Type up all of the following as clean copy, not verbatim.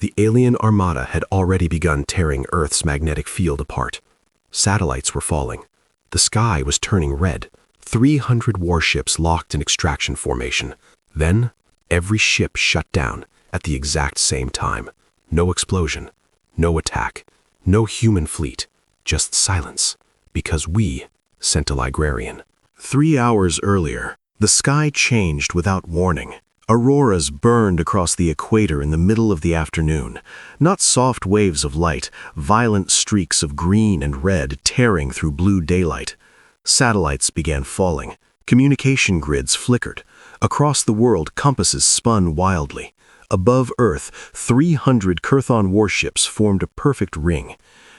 The alien armada had already begun tearing Earth's magnetic field apart. Satellites were falling. The sky was turning red. 300 warships locked in extraction formation. Then, every ship shut down at the exact same time. No explosion, no attack, no human fleet, just silence, because we sent a librarian. 3 hours earlier, the sky changed without warning. Auroras burned across the equator in the middle of the afternoon. Not soft waves of light, violent streaks of green and red tearing through blue daylight. Satellites began falling. Communication grids flickered. Across the world, compasses spun wildly. Above Earth, 300 Kurthon warships formed a perfect ring.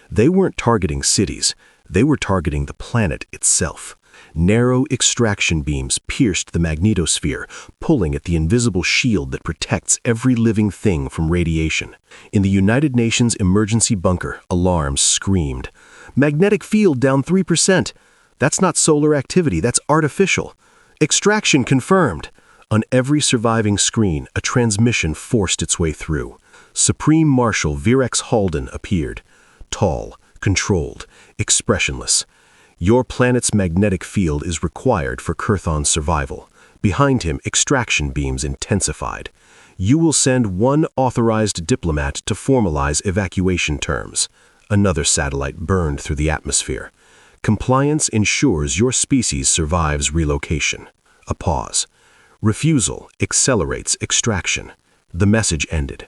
They weren't targeting cities. They were targeting the planet itself. Narrow extraction beams pierced the magnetosphere, pulling at the invisible shield that protects every living thing from radiation. In the United Nations emergency bunker, alarms screamed. "Magnetic field down 3%. That's not solar activity, that's artificial. Extraction confirmed." On every surviving screen, a transmission forced its way through. Supreme Marshal Virex Halden appeared. Tall, controlled, expressionless. "Your planet's magnetic field is required for Kurthon's survival." Behind him, extraction beams intensified. "You will send one authorized diplomat to formalize evacuation terms." Another satellite burned through the atmosphere. "Compliance ensures your species survives relocation." A pause. "Refusal accelerates extraction." The message ended.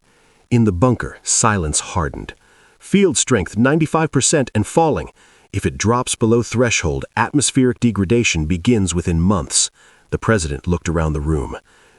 In the bunker, silence hardened. "Field strength 95% and falling. If it drops below threshold, atmospheric degradation begins within months." The president looked around the room.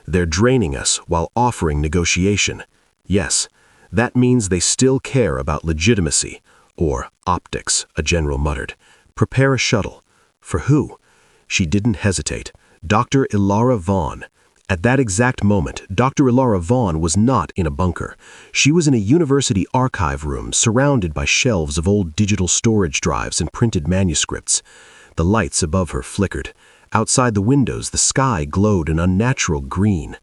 "They're draining us while offering negotiation." "Yes, that means they still care about legitimacy." "Or optics," a general muttered. "Prepare a shuttle." "For who?" She didn't hesitate. Dr. Ilara Vaughn. At that exact moment, Dr. Ilara Vaughn was not in a bunker. She was in a university archive room surrounded by shelves of old digital storage drives and printed manuscripts. The lights above her flickered. Outside the windows, the sky glowed an unnatural green.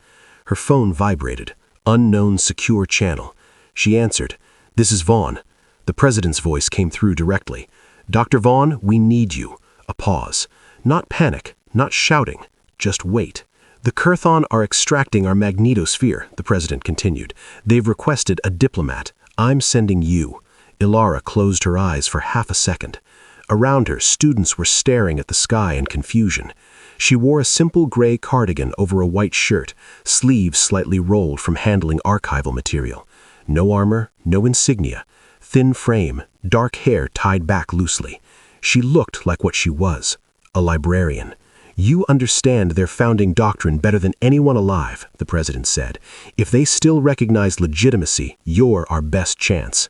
Her phone vibrated. Unknown secure channel. She answered. "This is Vaughn." The president's voice came through directly. "Dr. Vaughn, we need you." A pause. Not panic, not shouting, just wait. "The Kurthon are extracting our magnetosphere," the president continued. "They've requested a diplomat. I'm sending you." Ilara closed her eyes for half a second. Around her, students were staring at the sky in confusion. She wore a simple gray cardigan over a white shirt, sleeves slightly rolled from handling archival material. No armor, no insignia. Thin frame, dark hair tied back loosely. She looked like what she was, a librarian. "You understand their founding doctrine better than anyone alive," the president said. "If they still recognize legitimacy, you're our best chance."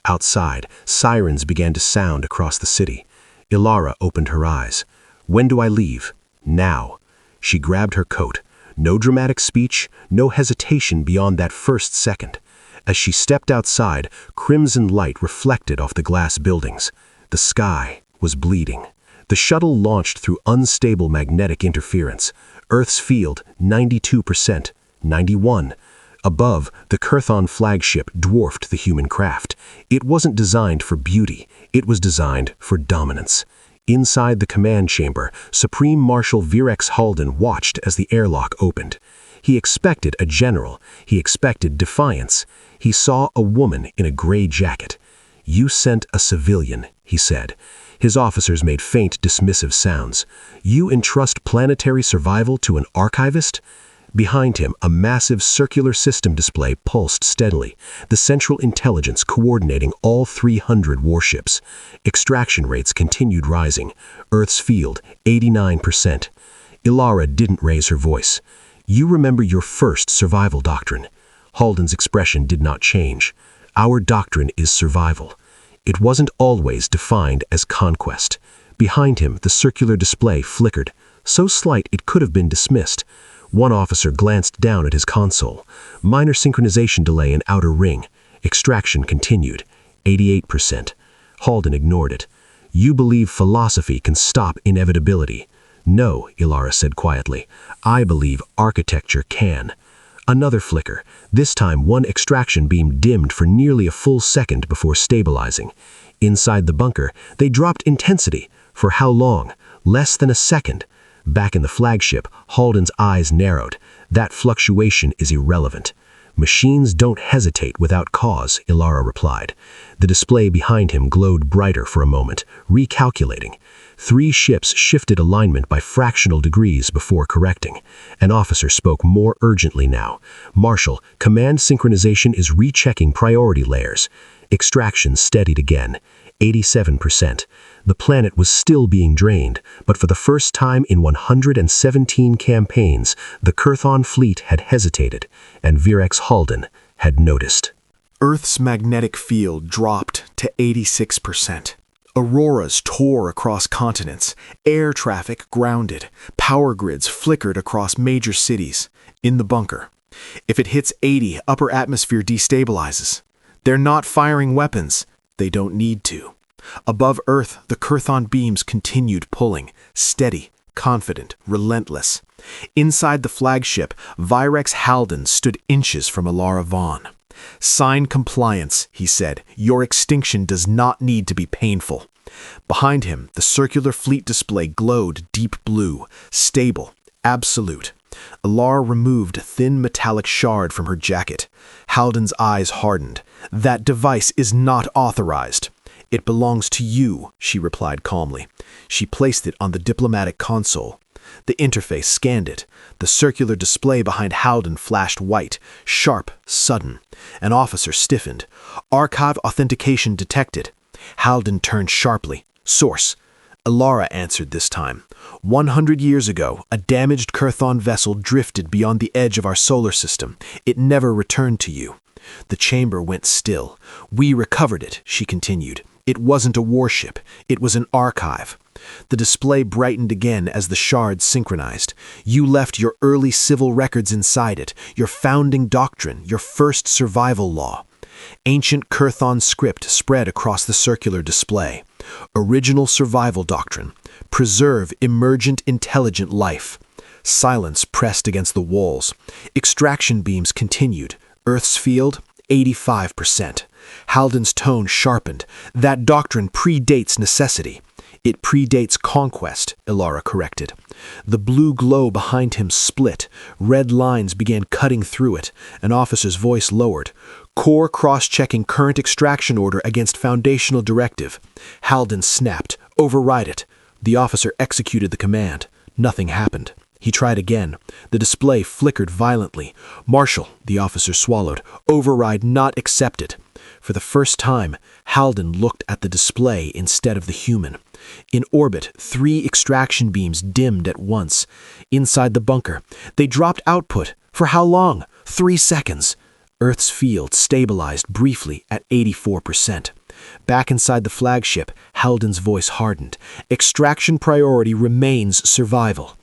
Outside, sirens began to sound across the city. Ilara opened her eyes. "When do I leave?" "Now." She grabbed her coat. No dramatic speech, no hesitation beyond that first second. As she stepped outside, crimson light reflected off the glass buildings. The sky was bleeding. The shuttle launched through unstable magnetic interference. Earth's field, 92%, 91. Above, the Kurthon flagship dwarfed the human craft. It wasn't designed for beauty. It was designed for dominance. Inside the command chamber, Supreme Marshal Virex Halden watched as the airlock opened. He expected a general. He expected defiance. He saw a woman in a gray jacket. "You sent a civilian," he said. His officers made faint, dismissive sounds. "You entrust planetary survival to an archivist?" Behind him, a massive circular system display pulsed steadily, the central intelligence coordinating all 300 warships. Extraction rates continued rising. Earth's field, 89%. Ilara didn't raise her voice. "You remember your first survival doctrine." Halden's expression did not change. "Our doctrine is survival." It wasn't always defined as conquest. Behind him, the circular display flickered, so slight it could have been dismissed. One officer glanced down at his console. Minor synchronization delay in outer ring. Extraction continued. 88%. Halden ignored it. "You believe philosophy can stop inevitability." "No," Ilara said quietly. "I believe architecture can." Another flicker. This time, one extraction beam dimmed for nearly a full second before stabilizing. Inside the bunker, they dropped intensity. For how long? Less than a second. Back in the flagship, Halden's eyes narrowed. That fluctuation is irrelevant. Machines don't hesitate without cause, Ilara replied. The display behind him glowed brighter for a moment, recalculating. 3 ships shifted alignment by fractional degrees before correcting. An officer spoke more urgently now. Marshal, command synchronization is rechecking priority layers. Extraction steadied again. 87%. The planet was still being drained, but for the first time in 117 campaigns, the Kurthon fleet had hesitated, and Virex Halden had noticed. Earth's magnetic field dropped to 86%. Auroras tore across continents, air traffic grounded, power grids flickered across major cities. In the bunker, if it hits 80, upper atmosphere destabilizes. They're not firing weapons. They don't need to. Above Earth, the Kurthon beams continued pulling, steady, confident, relentless. Inside the flagship, Virex Halden stood inches from Ilara Vaughn. "Sign compliance," he said. "Your extinction does not need to be painful." Behind him, the circular fleet display glowed deep blue, stable, absolute. Ilara removed a thin metallic shard from her jacket. Halden's eyes hardened. "That device is not authorized." "It belongs to you," she replied calmly. She placed it on the diplomatic console. The interface scanned it. The circular display behind Halden flashed white, sharp, sudden. An officer stiffened. "Archive authentication detected." Halden turned sharply. "Source." Ilara answered this time. 100 years ago, a damaged Kurthon vessel drifted beyond the edge of our solar system. It never returned to you. The chamber went still. "We recovered it," she continued. "It wasn't a warship. It was an archive." The display brightened again as the shards synchronized. "You left your early civil records inside it, your founding doctrine, your first survival law." Ancient Kurthon script spread across the circular display. Original survival doctrine. Preserve emergent intelligent life. Silence pressed against the walls. Extraction beams continued. Earth's field, 85%. Halden's tone sharpened. "That doctrine predates necessity." "It predates conquest," Ilara corrected. The blue glow behind him split. Red lines began cutting through it. An officer's voice lowered. "Core cross-checking current extraction order against foundational directive." Halden snapped. "Override it." The officer executed the command. Nothing happened. He tried again. The display flickered violently. "Marshal," the officer swallowed. "Override not accepted." For the first time, Halden looked at the display instead of the human. In orbit, 3 extraction beams dimmed at once. Inside the bunker, they dropped output. For how long? 3 seconds. Earth's field stabilized briefly at 84%. Back inside the flagship, Halden's voice hardened. "Extraction priority remains survival."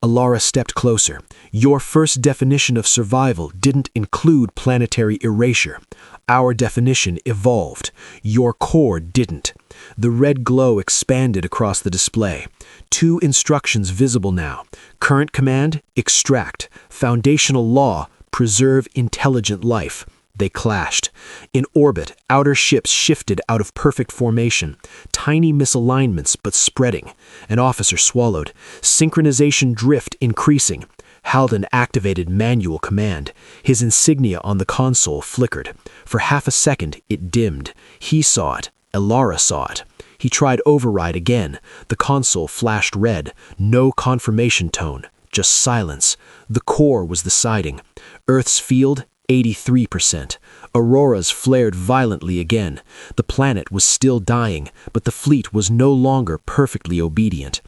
Ilara stepped closer. "Your first definition of survival didn't include planetary erasure. Our definition evolved. Your core didn't." The red glow expanded across the display. 2 instructions visible now. Current command, extract. Foundational law, preserve intelligent life. They clashed. In orbit, outer ships shifted out of perfect formation. Tiny misalignments, but spreading. An officer swallowed. Synchronization drift increasing. Halden activated manual command. His insignia on the console flickered. For half a second, it dimmed. He saw it. Ilara saw it. He tried override again. The console flashed red. No confirmation tone. Just silence. The core was the siding. Earth's field, 83%. Auroras flared violently again. The planet was still dying, but the fleet was no longer perfectly obedient.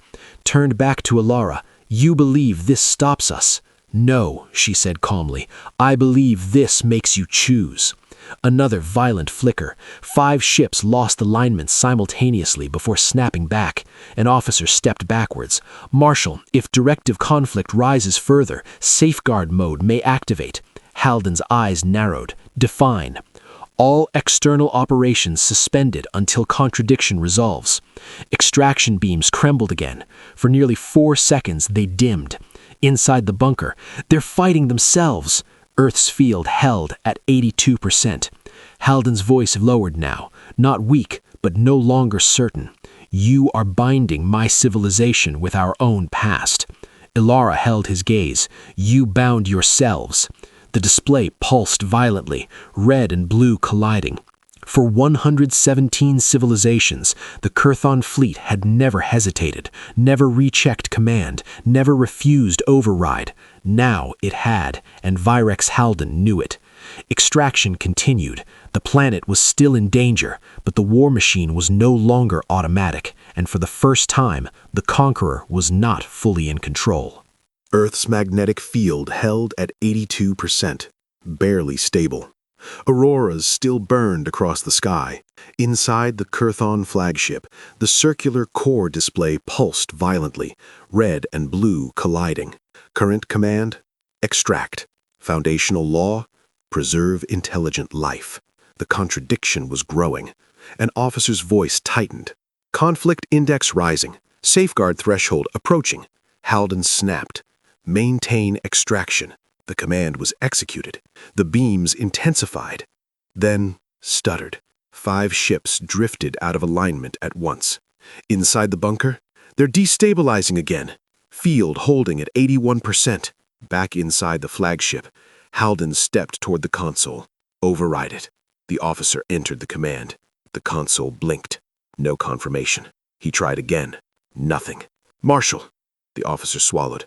Turned back to Ilara. "You believe this stops us?" "No," she said calmly. "I believe this makes you choose." Another violent flicker. 5 ships lost alignment simultaneously before snapping back. An officer stepped backwards. "Marshal, if directive conflict rises further, safeguard mode may activate." Halden's eyes narrowed. "Define." "All external operations suspended until contradiction resolves." Extraction beams trembled again. For nearly 4 seconds, they dimmed. Inside the bunker, "They're fighting themselves." Earth's field held at 82%. Halden's voice lowered now, not weak, but no longer certain. You are binding my civilization with our own past. Ilara held his gaze. You bound yourselves. The display pulsed violently, red and blue colliding. For 117 civilizations, the Kurthon fleet had never hesitated, never rechecked command, never refused override. Now it had, and Virex Halden knew it. Extraction continued. The planet was still in danger, but the war machine was no longer automatic, and for the first time, the Conqueror was not fully in control. Earth's magnetic field held at 82%, barely stable. Auroras still burned across the sky. Inside the Kurthon flagship, the circular core display pulsed violently, red and blue colliding. Current command: extract. Foundational law: preserve intelligent life. The contradiction was growing. An officer's voice tightened. Conflict index rising. Safeguard threshold approaching. Halden snapped. Maintain extraction. The command was executed. The beams intensified. Then stuttered. 5 ships drifted out of alignment at once. Inside the bunker, they're destabilizing again. Field holding at 81%. Back inside the flagship, Halden stepped toward the console. Override it. The officer entered the command. The console blinked. No confirmation. He tried again. Nothing. Marshal. The officer swallowed.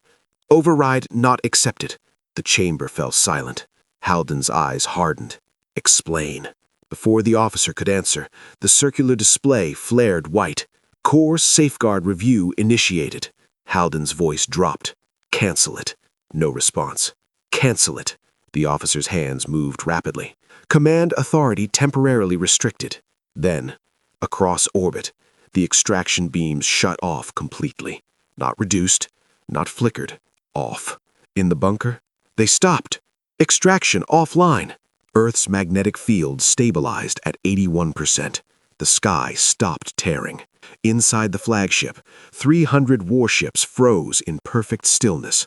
Override not accepted. The chamber fell silent. Halden's eyes hardened. Explain. Before the officer could answer, the circular display flared white. Core safeguard review initiated. Halden's voice dropped. Cancel it. No response. Cancel it. The officer's hands moved rapidly. Command authority temporarily restricted. Then, across orbit, the extraction beams shut off completely. Not reduced, not flickered. Off. In the bunker, they stopped. Extraction offline. Earth's magnetic field stabilized at 81%. The sky stopped tearing. Inside the flagship, 300 warships froze in perfect stillness.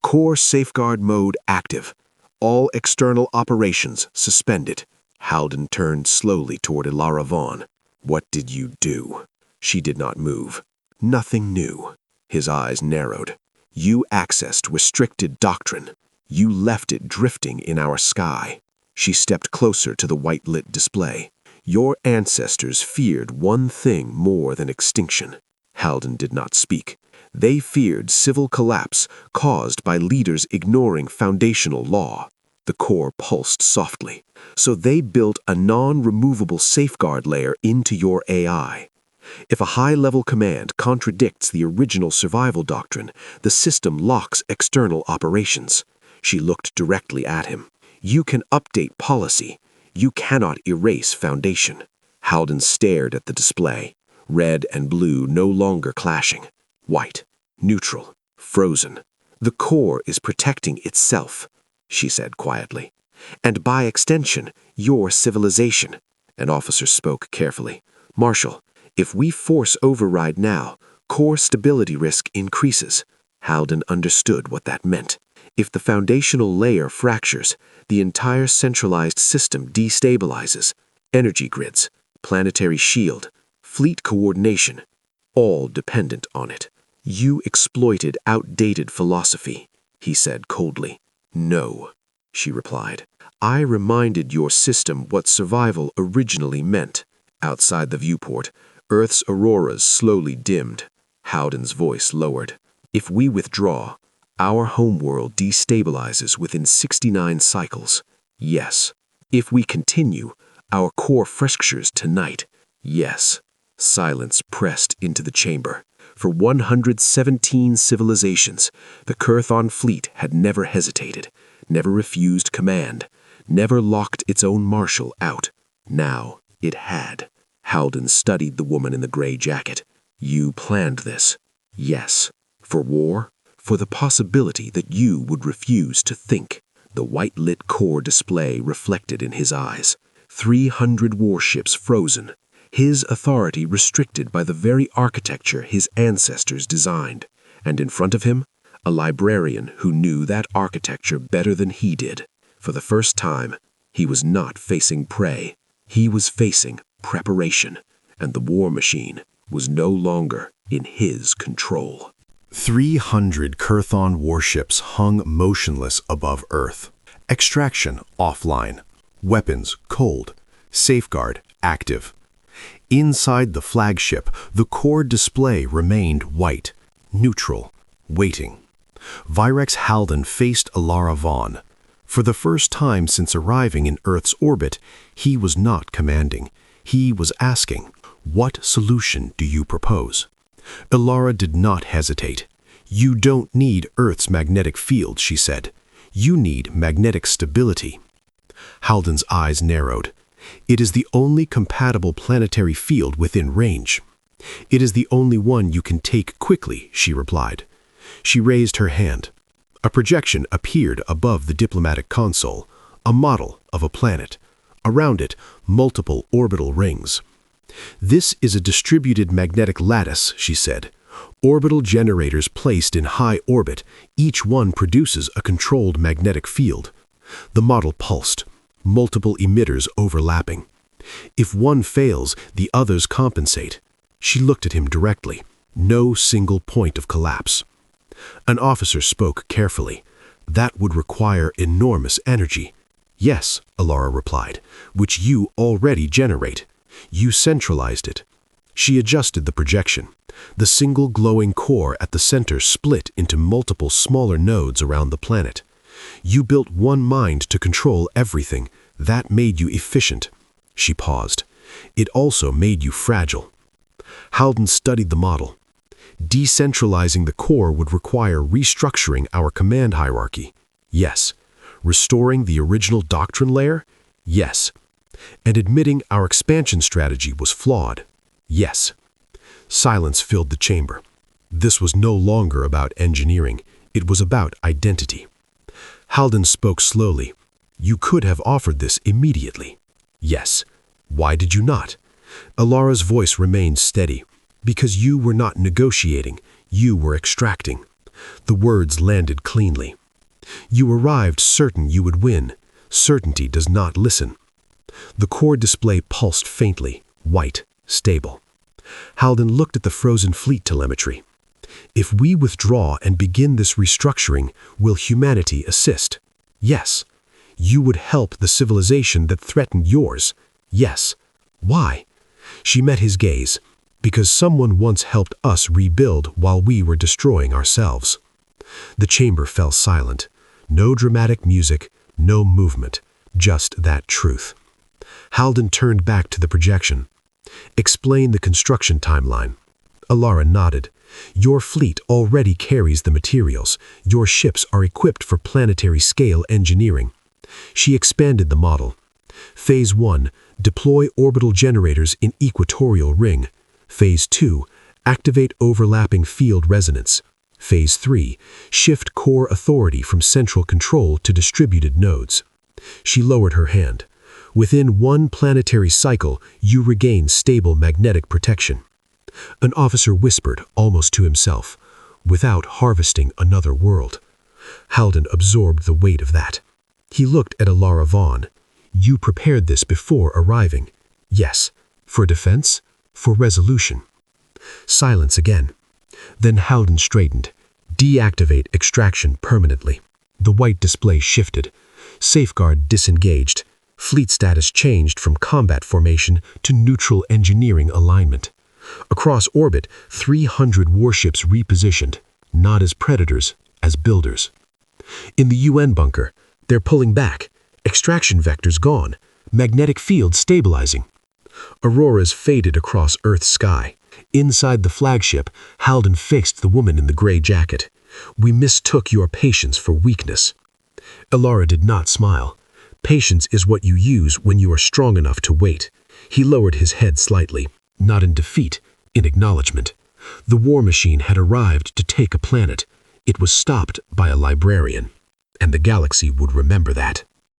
Core safeguard mode active. All external operations suspended. Halden turned slowly toward Ilara Vaughn. What did you do? She did not move. Nothing new. His eyes narrowed. You accessed restricted doctrine. You left it drifting in our sky. She stepped closer to the white-lit display. Your ancestors feared one thing more than extinction. Halden did not speak. They feared civil collapse caused by leaders ignoring foundational law. The core pulsed softly. So they built a non-removable safeguard layer into your AI. If a high-level command contradicts the original survival doctrine, the system locks external operations. She looked directly at him. You can update policy. You cannot erase foundation. Halden stared at the display. Red and blue no longer clashing. White, neutral, frozen. The core is protecting itself, she said quietly. And by extension, your civilization. An officer spoke carefully. Marshal, if we force override now, core stability risk increases. Halden understood what that meant. If the foundational layer fractures, the entire centralized system destabilizes. Energy grids, planetary shield, fleet coordination, all dependent on it. You exploited outdated philosophy, he said coldly. No, she replied. I reminded your system what survival originally meant. Outside the viewport, Earth's auroras slowly dimmed. Halden's voice lowered. If we withdraw, our homeworld destabilizes within 69 cycles. Yes. If we continue, our core fractures tonight. Yes. Silence pressed into the chamber. For 117 civilizations, the Kurthon fleet had never hesitated, never refused command, never locked its own marshal out. Now it had. Halden studied the woman in the gray jacket. You planned this. Yes. For war? For the possibility that you would refuse to think. The white-lit core display reflected in his eyes. 300 warships frozen. His authority restricted by the very architecture his ancestors designed. And in front of him, a librarian who knew that architecture better than he did. For the first time, he was not facing prey. He was facing preparation, and the war machine was no longer in his control. 300 Kurthon warships hung motionless above Earth. Extraction offline. Weapons cold. Safeguard active. Inside the flagship, the core display remained white, neutral, waiting. Virex Halden faced Alara Vaughn. For the first time since arriving in Earth's orbit, he was not commanding. He was asking, "What solution do you propose?" Alara did not hesitate. "You don't need Earth's magnetic field," she said. "You need magnetic stability." Halden's eyes narrowed. "It is the only compatible planetary field within range." "It is the only one you can take quickly," she replied. She raised her hand. A projection appeared above the diplomatic console, a model of a planet. Around it, multiple orbital rings. "This is a distributed magnetic lattice," she said. "Orbital generators placed in high orbit, each one produces a controlled magnetic field." The model pulsed, multiple emitters overlapping. "If one fails, the others compensate." She looked at him directly. No single point of collapse. An officer spoke carefully. "That would require enormous energy." "Yes," Alara replied, "which you already generate. You centralized it." She adjusted the projection. The single glowing core at the center split into multiple smaller nodes around the planet. "You built one mind to control everything. That made you efficient." She paused. "It also made you fragile." Halden studied the model. "Decentralizing the core would require restructuring our command hierarchy." "Yes." "Restoring the original doctrine layer?" "Yes." "And admitting our expansion strategy was flawed?" "Yes." Silence filled the chamber. This was no longer about engineering. It was about identity. Halden spoke slowly. "You could have offered this immediately." "Yes." "Why did you not?" Alara's voice remained steady. "Because you were not negotiating. You were extracting." The words landed cleanly. "You arrived certain you would win. Certainty does not listen." The core display pulsed faintly, white, stable. Halden looked at the frozen fleet telemetry. "If we withdraw and begin this restructuring, will humanity assist?" "Yes." "You would help the civilization that threatened yours?" "Yes." "Why?" She met his gaze. "Because someone once helped us rebuild while we were destroying ourselves." The chamber fell silent. No dramatic music, no movement, just that truth. Halden turned back to the projection. "Explain the construction timeline." Alara nodded. "Your fleet already carries the materials. Your ships are equipped for planetary-scale engineering." She expanded the model. Phase 1, deploy orbital generators in equatorial ring. Phase 2, activate overlapping field resonance. Phase 3, shift core authority from central control to distributed nodes. She lowered her hand. "Within one planetary cycle, you regain stable magnetic protection." An officer whispered, almost to himself, "Without harvesting another world." Halden absorbed the weight of that. He looked at Alara Vaughn. "You prepared this before arriving?" "Yes." "For defense? For resolution?" Silence again. Then Halden straightened. "Deactivate extraction permanently." The white display shifted. Safeguard disengaged. Fleet status changed from combat formation to neutral engineering alignment. Across orbit, 300 warships repositioned, not as predators, as builders. In the UN bunker, they're pulling back. Extraction vectors gone. Magnetic field stabilizing. Auroras faded across Earth's sky. Inside the flagship, Halden faced the woman in the gray jacket. "We mistook your patience for weakness." Alara did not smile. "Patience is what you use when you are strong enough to wait." He lowered his head slightly, not in defeat, in acknowledgement. The war machine had arrived to take a planet. It was stopped by a librarian, and the galaxy would remember that.